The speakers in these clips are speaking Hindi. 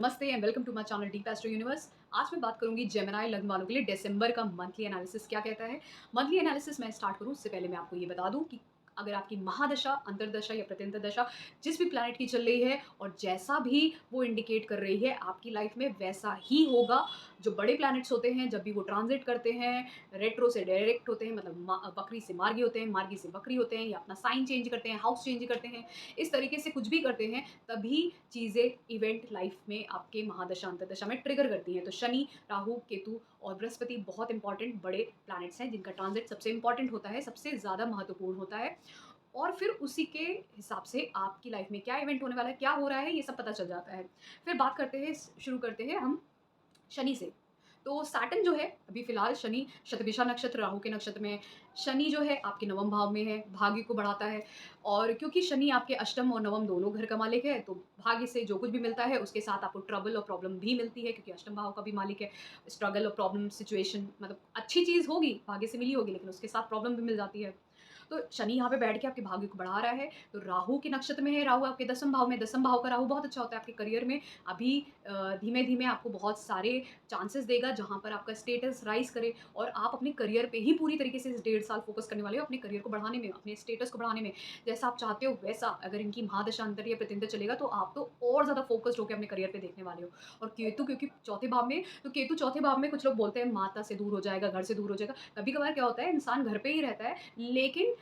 नमस्ते and welcome to my channel Deep Astro Universe. आज मैं बात करूंगी जेमिनी लग्न वालों के लिए दिसंबर का मंथली एनालिसिस क्या कहता है। मंथली एनालिसिस मैं स्टार्ट करूं उससे पहले मैं आपको ये बता दूं कि अगर आपकी महादशा, अंतरदशा या प्रत्यंतर दशा जिस भी प्लैनेट की चल रही है और जैसा भी वो इंडिकेट कर रही है आपकी लाइफ में वैसा ही होगा। जो बड़े प्लैनेट्स होते हैं जब भी वो ट्रांजिट करते हैं, रेट्रो से डायरेक्ट होते हैं, मतलब बकरी से मार्गी होते हैं, मार्गी से बकरी होते हैं, या अपना साइन चेंज करते हैं, हाउस चेंज करते हैं, इस तरीके से कुछ भी करते हैं, तभी चीज़ें इवेंट लाइफ में आपके महादशा अंतरदशा में ट्रिगर करती हैं। तो शनि, राहु, केतु और बृहस्पति बहुत इंपॉर्टेंट बड़े प्लैनेट्स हैं जिनका ट्रांजिट सबसे इंपॉर्टेंट होता है, सबसे ज़्यादा महत्वपूर्ण होता है। और फिर उसी के हिसाब से आपकी लाइफ में क्या इवेंट होने वाला है, क्या हो रहा है, ये सब पता चल जाता है। फिर बात करते हैं, शुरू करते हैं हम शनि से। तो सैटर्न जो है अभी फिलहाल शनि शतभिषा नक्षत्र, राहु के नक्षत्र में है। शनि जो है आपके नवम भाव में है, भाग्य को बढ़ाता है। और क्योंकि शनि आपके अष्टम और नवम दोनों घर का मालिक है, तो भाग्य से जो कुछ भी मिलता है उसके साथ आपको ट्रबल और प्रॉब्लम भी मिलती है, क्योंकि अष्टम भाव का भी मालिक है। स्ट्रगल और प्रॉब्लम सिचुएशन, मतलब अच्छी चीज़ होगी, भाग्य से मिली होगी, लेकिन उसके साथ प्रॉब्लम भी मिल जाती है। तो शनि यहाँ पे बैठ के आपके भाग्य को बढ़ा रहा है। तो राहु के नक्षत्र में है, राहु आपके दसम भाव में, दसम भाव का राहु बहुत अच्छा होता है आपके करियर में। अभी धीमे धीमे आपको बहुत सारे चांसेस देगा जहाँ पर आपका स्टेटस राइज करे, और आप अपने करियर पे ही पूरी तरीके से इस 1.5 साल फोकस करने वाले हो, अपने करियर को बढ़ाने में, अपने स्टेटस को बढ़ाने में। जैसा आप चाहते हो वैसा अगर इनकी महादशा अंतर या प्रत्यंतर चलेगा तो आप तो और ज़्यादा फोकस्ड होकर अपने करियर पे देखने वाले हो। और केतु क्योंकि चौथे भाव में, तो केतु चौथे भाव में कुछ लोग बोलते हैं माता से दूर हो जाएगा, घर से दूर हो जाएगा। कभी कभार क्या होता है, इंसान घर पे ही रहता है लेकिन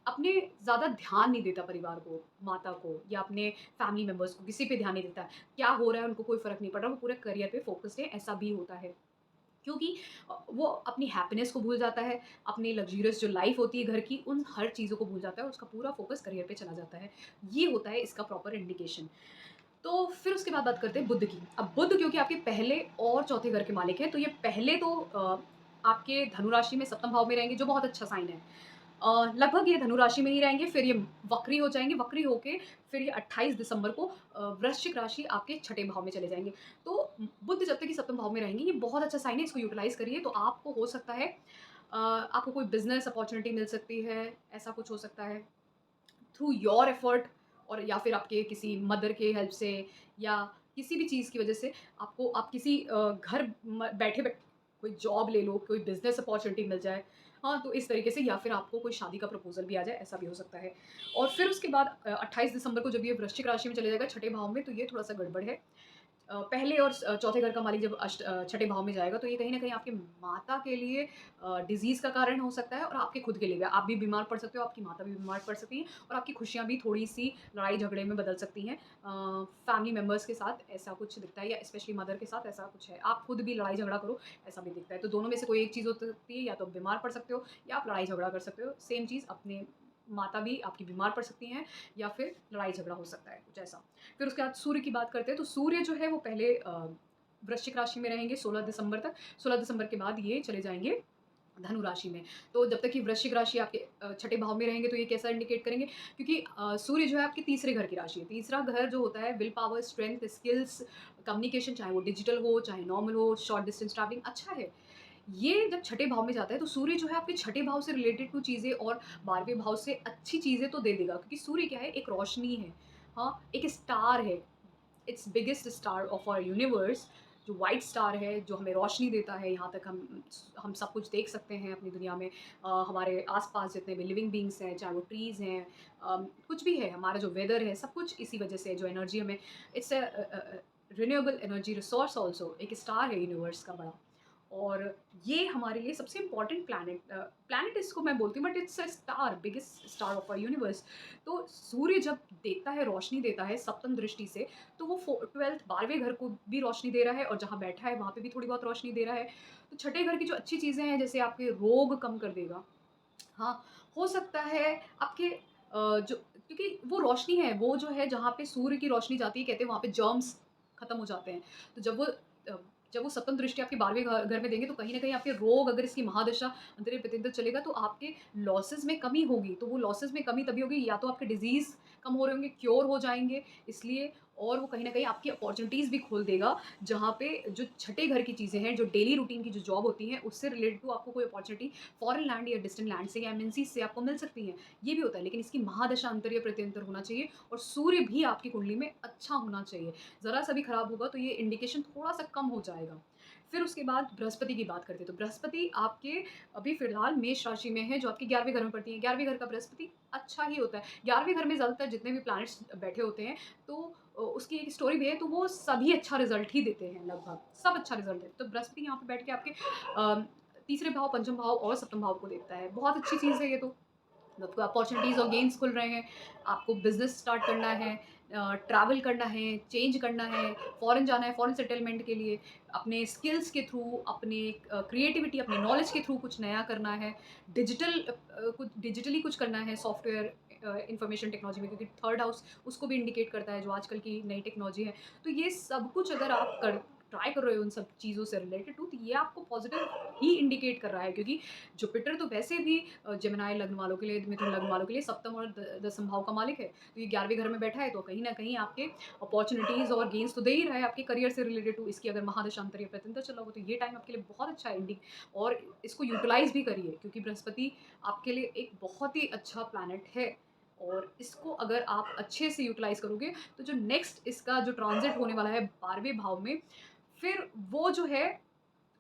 अपने ज़्यादा ध्यान नहीं देता परिवार को, माता को या अपने फैमिली मेंबर्स को, किसी पे ध्यान नहीं देता। क्या हो रहा है उनको कोई फ़र्क नहीं पड़ रहा, वो पूरे करियर पे फ़ोकस्ड है, ऐसा भी होता है। क्योंकि वो अपनी हैप्पीनेस को भूल जाता है, अपनी लग्ज़रियस जो लाइफ़ होती है घर की, उन हर चीज़ों को भूल जाता है और उसका पूरा फ़ोकस करियर पे चला जाता है। ये होता है इसका प्रॉपर इंडिकेशन। तो फिर उसके बाद बात करते हैं बुध की। अब बुध क्योंकि आपके पहले और चौथे घर के मालिक हैं, तो ये पहले तो आपके धनु राशि में सप्तम भाव में रहेंगे, जो बहुत अच्छा साइन है। लगभग ये धनु राशि में ही रहेंगे, फिर ये वक्री हो जाएँगे, वक्री होके फिर ये 28 दिसंबर को वृश्चिक राशि आपके छठे भाव में चले जाएँगे। तो बुध जब तक कि सप्तम भाव में रहेंगे, ये बहुत अच्छा साइन है, इसको यूटिलाइज़ करिए। तो आपको हो सकता है आपको कोई बिज़नेस अपॉर्च्युनिटी मिल सकती है, ऐसा कुछ हो सकता है। थ्रू योर एफर्ट, और या फिर आपके किसी मदर के हेल्प से, या किसी भी चीज़ की वजह से आपको, आप किसी घर बैठे बैठे कोई जॉब ले लो, कोई बिजनेस अपॉर्चुनिटी मिल जाए। हाँ, तो इस तरीके से, या फिर आपको कोई शादी का प्रपोजल भी आ जाए, ऐसा भी हो सकता है। और फिर उसके बाद 28 दिसंबर को जब ये वृश्चिक राशि में चले जाएगा छठे भाव में, तो ये थोड़ा सा गड़बड़ है। पहले और चौथे घर का मालिक जब छठे भाव में जाएगा, तो ये कहीं न कहीं आपकी माता के लिए डिज़ीज़ का कारण हो सकता है, और आपके खुद के लिए भी। आप भी बीमार पड़ सकते हो, आपकी माता भी बीमार पड़ सकती हैं, और आपकी खुशियाँ भी थोड़ी-सी लड़ाई-झगड़े में बदल सकती हैं। फैमिली मेंबर्स के साथ ऐसा कुछ दिखता है, या स्पेशली मदर के साथ ऐसा कुछ है। आप खुद भी लड़ाई-झगड़ा करो, ऐसा भी दिखता है। तो दोनों में से कोई एक चीज़ हो सकती है, या तो आप बीमार पड़ सकते हो या आप लड़ाई-झगड़ा कर सकते हो। सेम चीज़ अपने माता भी आपकी बीमार पड़ सकती हैं, या फिर लड़ाई-झगड़ा हो सकता है, कुछ ऐसा। फिर उसके बाद सूर्य की बात करते हैं, तो सूर्य जो है वो पहले वृश्चिक राशि में रहेंगे 16 दिसंबर तक। 16 दिसंबर के बाद ये चले जाएँगे धनु राशि में। तो जब तक कि वृश्चिक राशि आपके छठे भाव में रहेंगे, तो ये कैसा इंडिकेट करेंगे, क्योंकि सूर्य जो है आपके तीसरे घर की राशि है। तीसरा घर जो होता है will power, strength, skills, communication, चाहे वो डिजिटल हो, चाहे नॉर्मल हो, शॉर्ट डिस्टेंस ट्रैवलिंग अच्छा है। ये जब छठे भाव में जाता है, तो सूर्य जो है आपके छठे भाव से रिलेटेड कुछ चीज़ें और 12वें भाव से अच्छी चीज़ें तो दे देगा, क्योंकि सूर्य क्या है, एक रोशनी है। हाँ, एक स्टार है। It's biggest star of our universe, जो वाइट स्टार है, जो हमें रोशनी देता है, यहाँ तक हम सब कुछ देख सकते हैं अपनी दुनिया में। हमारे आसपास जितने भी लिविंग बींग्स हैं, चाहे वो ट्रीज़ हैं, कुछ भी है, हमारा जो वेदर है, सब कुछ इसी वजह से है, जो एनर्जी हमें, it's renewable energy resource also, एक स्टार है यूनिवर्स का बड़ा। और ये हमारे लिए सबसे इम्पोर्टेंट प्लैनेट इसको मैं बोलती हूँ, but it's a star, biggest star of our universe. तो सूर्य जब देखता है, रोशनी देता है सप्तम दृष्टि से, तो वो 12th 12वें घर को भी रोशनी दे रहा है, और जहाँ बैठा है वहाँ पे भी थोड़ी बहुत रोशनी दे रहा है। तो छठे घर की जो अच्छी चीज़ें हैं, जैसे आपके रोग कम कर देगा। हाँ, हो सकता है आपके जो, क्योंकि वो रोशनी है, वो जो है जहाँ पे सूर्य की रोशनी जाती है, कहते हैं वहाँ पे जर्म्स खत्म हो जाते हैं। तो जब वो सप्तम दृष्टि आपके 12वें घर में देंगे, तो कहीं न कहीं आपके रोग, अगर इसकी महादशा अंतरे-प्रत्यंतर चलेगा, तो आपके लॉसेस में कमी होगी। तो वो लॉसेस में कमी तभी होगी, या तो आपके डिज़ीज़ कम हो रहे होंगे, क्योर हो जाएँगे इसलिए। और वो कहीं न कहीं आपकी अपॉर्च्युनिटीज़ भी खोल देगा, जहाँ पे जो छठे घर की चीज़ें हैं, जो डेली रूटीन की जो जॉब होती हैं, उससे रिलेटेड टू आपको कोई अपॉर्च्युनिटी फॉरेन लैंड या डिस्टेंट लैंड से या एमएनसीज़ से आपको मिल सकती हैं। ये भी होता है, लेकिन इसकी महादशा अंतर या प्रत्यंतर होना चाहिए और सूर्य भी आपकी कुंडली में अच्छा होना चाहिए। ज़रा-सा भी खराब होगा तो ये इंडिकेशन थोड़ा-सा कम हो जाएगा। फिर उसके बाद बृहस्पति की बात करते हैं, तो बृहस्पति आपके अभी फ़िलहाल मेष राशि में है, जो आपके 11वें घर में पड़ती है। 11वें घर का बृहस्पति अच्छा ही होता है। 11वें घर में ज़्यादातर जितने भी प्लैनेट्स बैठे होते हैं, तो उसकी एक स्टोरी भी है, तो वो सभी अच्छा रिज़ल्ट ही देते हैं लगभग, सब अच्छा रिज़ल्ट देते हैं। तो बृहस्पति यहाँ पे बैठ के आपके तीसरे भाव, पंचम भाव और सप्तम भाव को देखता है। बहुत अच्छी चीज़ है ये तो। आपको अपॉर्च्युनिटीज़ और गेन्स खुल रहे हैं, आपको बिज़नेस स्टार्ट करना है, ट्रैवल करना है, चेंज करना है, फ़ॉरेन जाना है, फ़ॉरेन सेटलमेंट के लिए, अपने स्किल्स के थ्रू, अपने क्रिएटिविटी, अपने नॉलेज के थ्रू कुछ नया करना है, कुछ डिजिटली कुछ करना है, सॉफ्टवेयर इन्फॉर्मेशन टेक्नोलॉजी में, क्योंकि थर्ड हाउस उसको भी इंडिकेट करता है, जो आजकल की नई टेक्नोलॉजी है। तो ये सब कुछ अगर आप ट्राई कर रहे हो उन सब चीज़ों से रिलेटेड टू, तो ये आपको पॉज़िटिव ही इंडिकेट कर रहा है, क्योंकि जुपिटर तो वैसे भी जेमिनी लग्न वालों के लिए, मिथुन लग्न वालों के लिए सप्तम और दसम भाव का मालिक है। तो ये 11वें घर में बैठा है, तो कहीं न कहीं आपके अपॉर्च्युनिटीज़ और गेन्स तो दे ही रहा है आपके करियर से रिलेटेड टू। इसकी अगर महादशांतर या प्रत्यंतर चला हो, तो ये टाइम आपके लिए बहुत अच्छा है और इसको यूटिलाइज़ भी करिए, क्योंकि बृहस्पति आपके लिए एक बहुत ही अच्छा प्लैनेट है। और इसको अगर आप अच्छे से यूटिलाइज़ करोगे, तो जो नेक्स्ट इसका जो ट्रांज़िट होने वाला है 12वें भाव में, फिर वो जो है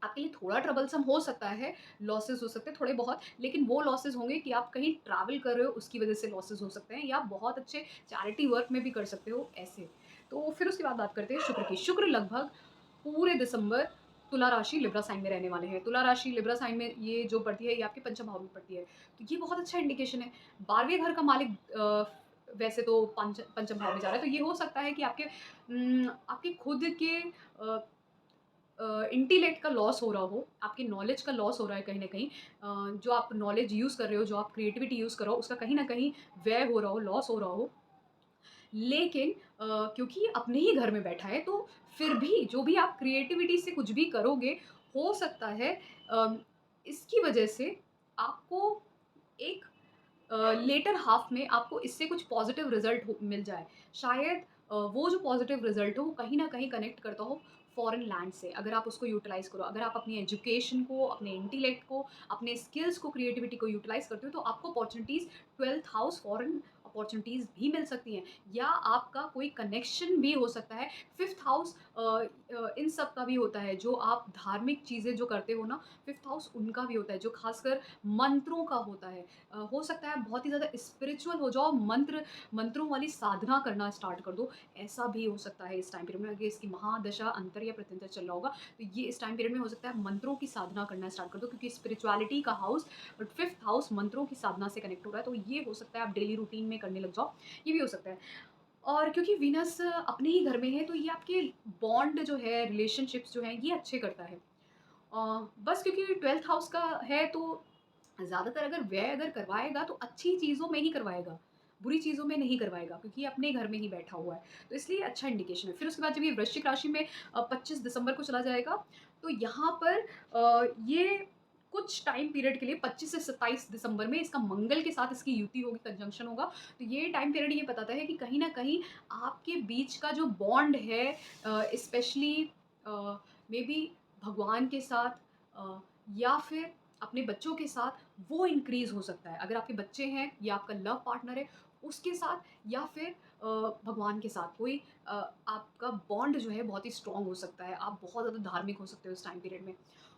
आपके लिए थोड़ा ट्रबलसम हो सकता है, लॉसेस हो सकते हैं थोड़े बहुत, लेकिन वो लॉसेस होंगे कि आप कहीं ट्रैवल कर रहे हो, उसकी वज़ह से लॉसेस हो सकते हैं, या बहुत अच्छे चैरिटी वर्क में भी कर सकते हो, ऐसे। तो फिर उसके बाद बात करते हैं शुक्र की। शुक्र लगभग पूरे दिसंबर तुला राशि लिब्रा साइन में रहने वाले हैं। तुला राशि लिब्रा साइन में ये जो पड़ती है, ये आपके पंचम भाव में पड़ती है। तो ये बहुत अच्छा इंडिकेशन है। 12वें घर का मालिक वैसे तो पंचम भाव में जा रहा है, तो ये हो सकता है कि आपके खुद के इंटेलेक्ट का लॉस हो रहा हो, आपकी नॉलेज का लॉस हो रहा है कहीं न कहीं। जो आप नॉलेज यूज़ कर रहे हो, जो आप क्रिएटिविटी यूज़ कर रहे हो, उसका कहीं न कहीं व्यय हो रहा हो, लॉस हो रहा हो। लेकिन क्योंकि ये अपने ही घर में बैठा है, तो फिर भी जो भी आप क्रिएटिविटी से कुछ भी करोगे, हो सकता है अ, इसकी वजह से आपको एक लेटर हाफ़ में आपको इससे कुछ पॉज़िटिव रिज़ल्ट मिल जाए। शायद वो जो पॉज़िटिव रिज़ल्ट हो, वो कहीं न कहीं कनेक्ट करता हो फ़ॉरेन लैंड से। अगर आप उसको यूटिलाइज़ करो, अगर आप अपनी एजुकेशन को, अपने इंटेलेक्ट को, अपने स्किल्स को, क्रिएटिविटी को यूटिलाइज़ करते हो, तो आपको opportunities 12th house foreign opportunities भी मिल सकती हैं, या आपका कोई कनेक्शन भी हो सकता है। 5th हाउस इन सब का भी होता है, जो आप धार्मिक चीज़ें जो करते हो ना, 5th हाउस उनका भी होता है, जो ख़ासकर मंत्रों का होता है। हो सकता है आप बहुत ही ज़्यादा स्पिरिचुअल हो जाओ, मंत्रों वाली साधना करना स्टार्ट कर दो, ऐसा भी हो सकता है इस टाइम पीरियड में। अगर इसकी महादशा अंतर या प्रत्यंतर चल रहा होगा, तो ये इस टाइम पीरियड में हो सकता है मंत्रों की साधना करना स्टार्ट कर दो, क्योंकि स्पिरिचुअलिटी का हाउस और 5th हाउस मंत्रों की साधना से कनेक्ट हो रहा है, तो ये हो सकता है आप डेली रूटीन में करने लग जाओ, ये भी हो सकता है। और क्योंकि वीनस अपने ही घर में है, तो ये आपके बॉन्ड जो है, रिलेशनशिप्स जो हैं, ये अच्छे करता है। बस क्योंकि 12th हाउस का है, तो ज़्यादातर अगर व्यय अगर करवाएगा, तो अच्छी चीज़ों में ही करवाएगा, बुरी चीज़ों में नहीं करवाएगा, क्योंकि ये अपने घर में ही बैठा हुआ है। तो इसलिए अच्छा इंडिकेशन है। फिर उसके बाद जब ये वृश्चिक राशि में 25 दिसंबर को चला जाएगा, तो यहाँ पर ये कुछ टाइम पीरियड के लिए 25 से 27 दिसंबर में इसका मंगल के साथ इसकी युति होगी, कंजंक्शन होगा। तो ये टाइम पीरियड ये बताता है कि कहीं न कहीं आपके बीच का जो बॉन्ड है, स्पेशली मेबी भगवान के साथ, या फिर अपने बच्चों के साथ, वो इंक्रीज़ हो सकता है। अगर आपके बच्चे हैं या आपका लव पार्टनर है, उसके साथ, या फिर भगवान के साथ कोई आपका बॉन्ड जो है बहुत ही स्ट्रॉन्ग हो सकता है। आप बहुत ज़्यादा धार्मिक हो सकते हो इस टाइम पीरियड में,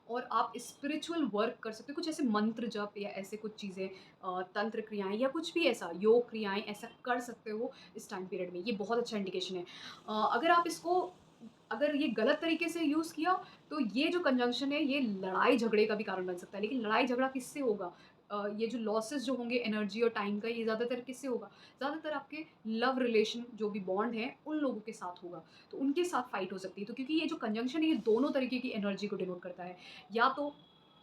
और आप स्पिरिचुअल वर्क कर सकते हो। कुछ ऐसे मंत्र जप या ऐसे कुछ चीज़ें, तंत्र क्रियाएँ या कुछ भी ऐसा, योग क्रियाएँ ऐसा कर सकते हो इस टाइम पीरियड में। ये बहुत अच्छा इंडिकेशन है। अगर आप इसको, अगर ये गलत तरीके से यूज़ किया, तो ये जो कंजंक्शन है, ये लड़ाई झगड़े का भी कारण बन सकता है। लेकिन लड़ाई झगड़ा किससे होगा? ये जो लॉसेस जो होंगे एनर्जी और टाइम का, ये ज़्यादातर किससे होगा? ज़्यादातर आपके लव रिलेशन जो भी बॉन्ड है, उन लोगों के साथ होगा। तो उनके साथ फाइट हो सकती है। तो क्योंकि ये जो कंजंक्शन है, ये दोनों तरीके की एनर्जी को डिनोट करता है। या तो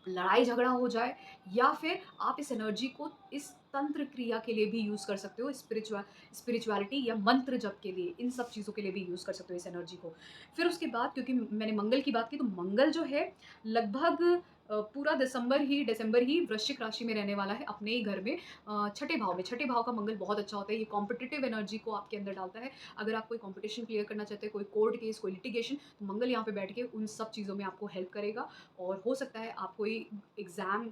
लड़ाई झगड़ा हो जाए, या फिर आप इस एनर्जी को, इस तंत्र क्रिया के लिए भी यूज़ कर सकते हो, स्पिरिचुअलिटी या मंत्र जप के लिए, इन सब चीज़ों के लिए भी यूज़ कर सकते हो इस एनर्जी को। फिर उसके बाद क्योंकि मैंने मंगल की बात की, तो मंगल जो है लगभग पूरा दिसंबर ही वृश्चिक राशि में रहने वाला है, अपने ही घर में छठे भाव में। छठे भाव का मंगल बहुत अच्छा होता है, ये कॉम्पिटिटिव एनर्जी को आपके अंदर डालता है। अगर आप कोई कॉम्पिटिशन क्लियर करना चाहते हैं, कोई कोर्ट केस, कोई लिटिगेशन, तो मंगल यहाँ पे बैठ के उन सब चीज़ों में आपको हेल्प करेगा। और हो सकता है आप कोई एग्ज़ाम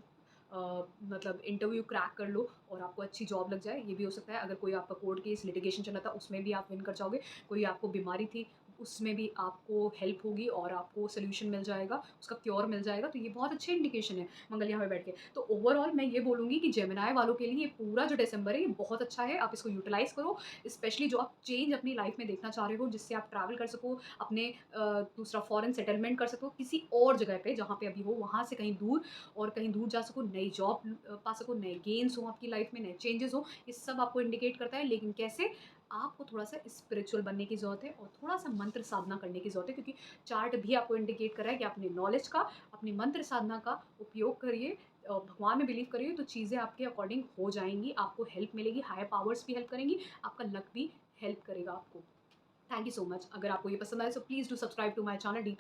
अ, मतलब इंटरव्यू क्रैक कर लो और आपको अच्छी जॉब लग जाए, ये भी हो सकता है। अगर कोई आपका कोर्ट केस, लिटिगेशन चल रहा था, उसमें भी आप विन कर जाओगे। कोई आपको बीमारी थी, उसमें भी आपको हेल्प होगी और आपको सॉल्यूशन मिल जाएगा, उसका क्योर मिल जाएगा। तो ये बहुत अच्छे इंडिकेशन है मंगल यहाँ पे बैठ के। तो ओवरऑल मैं ये बोलूँगी कि जेमिनी वालों के लिए ये पूरा जो दिसंबर है, ये बहुत अच्छा है। आप इसको यूटिलाइज़ करो, स्पेशली जो आप चेंज अपनी लाइफ़ में देखना चाह रहे हो, जिससे आप ट्रैवल कर सको, अपने दूसरा फॉरेन सेटलमेंट कर सको, किसी और जगह पे जहाँ पे अभी हो, वहाँ से कहीं दूर, और कहीं दूर जा सको, नई जॉब पा सको, नए गेन्स हों आपकी लाइफ में, नए चेंजेस हों, ये सब आपको इंडिकेट करता है। लेकिन कैसे? आपको थोड़ा-सा स्पिरिचुअल बनने की ज़रूरत है और थोड़ा-सा मंत्र साधना करने की ज़रूरत है, क्योंकि चार्ट भी आपको इंडिकेट कर रहा है कि अपने नॉलेज का, अपनी मंत्र साधना का उपयोग करिए, भगवान में बिलीव करिए, तो चीज़ें आपके अकॉर्डिंग हो जाएँगी, आपको हेल्प मिलेगी, हायर पावर्स भी हेल्प करेंगी, आपका लक भी हेल्प करेगा आपको। Thank you so much. अगर आपको ये पसंद आए, so please do subscribe to my channel D